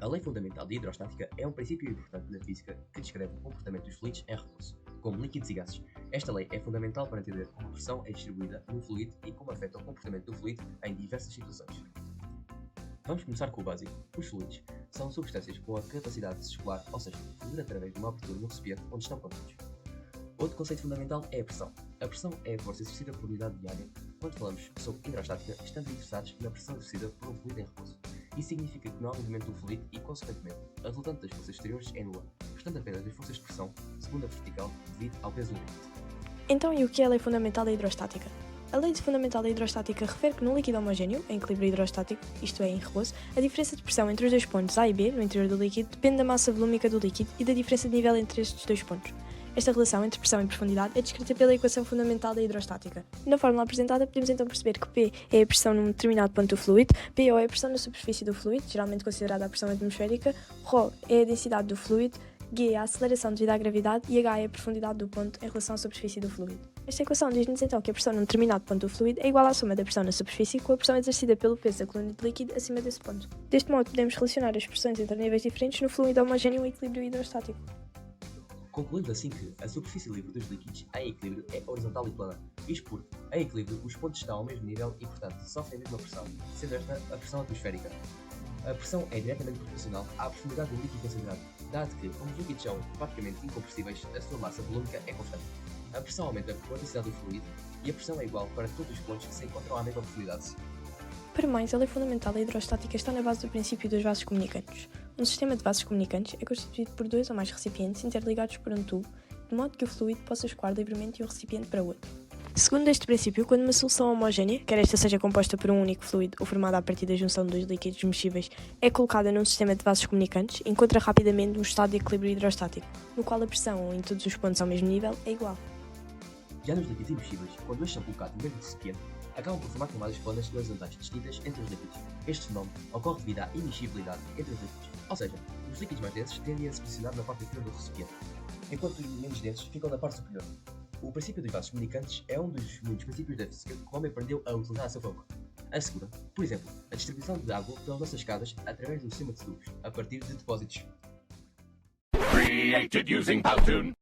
A lei fundamental da hidrostática é um princípio importante na física que descreve o comportamento dos fluidos em repouso, como líquidos e gases. Esta lei é fundamental para entender como a pressão é distribuída no fluido e como afeta o comportamento do fluido em diversas situações. Vamos começar com o básico. Os fluidos são substâncias com a capacidade de circular, ou seja, fluir através de uma abertura no recipiente onde estão contidos. Outro conceito fundamental é a pressão. A pressão é a força exercida por unidade de área. Quando falamos sobre hidrostática, estamos interessados na pressão exercida por um fluido em repouso. Isso significa que não há movimento do fluido e, consequentemente, a resultante das forças exteriores é nula, restando apenas as forças de pressão, segundo a vertical, devido ao peso do líquido. Então, e o que é a lei fundamental da hidrostática? A lei fundamental da hidrostática refere que no líquido homogéneo, em equilíbrio hidrostático, isto é, em repouso, a diferença de pressão entre os dois pontos A e B, no interior do líquido, depende da massa volúmica do líquido e da diferença de nível entre estes dois pontos. Esta relação entre pressão e profundidade é descrita pela equação fundamental da hidrostática. Na fórmula apresentada, podemos então perceber que P é a pressão num determinado ponto do fluido, PO é a pressão na superfície do fluido, geralmente considerada a pressão atmosférica, ρ é a densidade do fluido, G é a aceleração devido à gravidade e H é a profundidade do ponto em relação à superfície do fluido. Esta equação diz-nos então que a pressão num determinado ponto do fluido é igual à soma da pressão na superfície com a pressão exercida pelo peso da coluna de líquido acima desse ponto. Deste modo, podemos relacionar as pressões entre níveis diferentes no fluido homogéneo e equilíbrio hidrostático. Concluímos assim que a superfície livre dos líquidos em equilíbrio é horizontal e plana, isto porque, em equilíbrio, os pontos estão ao mesmo nível e, portanto, sofrem a mesma pressão, sendo esta a pressão atmosférica. A pressão é diretamente proporcional à profundidade do líquido considerado, dado que, como os líquidos são praticamente incompressíveis, a sua massa volúmica é constante. A pressão aumenta com a densidade do fluido e a pressão é igual para todos os pontos que se encontram à mesma profundidade. Para mais, a lei fundamental da hidrostática está na base do princípio dos vasos comunicantes. Um sistema de vasos comunicantes é constituído por dois ou mais recipientes interligados por um tubo, de modo que o fluido possa escoar livremente de um recipiente para outro. Segundo este princípio, quando uma solução homogénea, quer esta seja composta por um único fluido ou formada a partir da junção de dois líquidos mexíveis, é colocada num sistema de vasos comunicantes, encontra rapidamente um estado de equilíbrio hidrostático, no qual a pressão em todos os pontos ao mesmo nível é igual. Já nos líquidos imexíveis, quando estes são colocados no mesmo recipiente, acabam por formar camadas planas e horizontais distintas entre os líquidos. Este fenómeno ocorre devido à imexibilidade entre os líquidos, ou seja, os líquidos mais densos tendem a se posicionar na parte inferior do recipiente, enquanto os menos densos ficam na parte superior. O princípio dos vasos comunicantes é um dos muitos princípios da física que o homem aprendeu a utilizar a seu favor. Assegura, por exemplo, a distribuição de água pelas nossas casas através do sistema de tubos, a partir de depósitos. Created using Powtoon.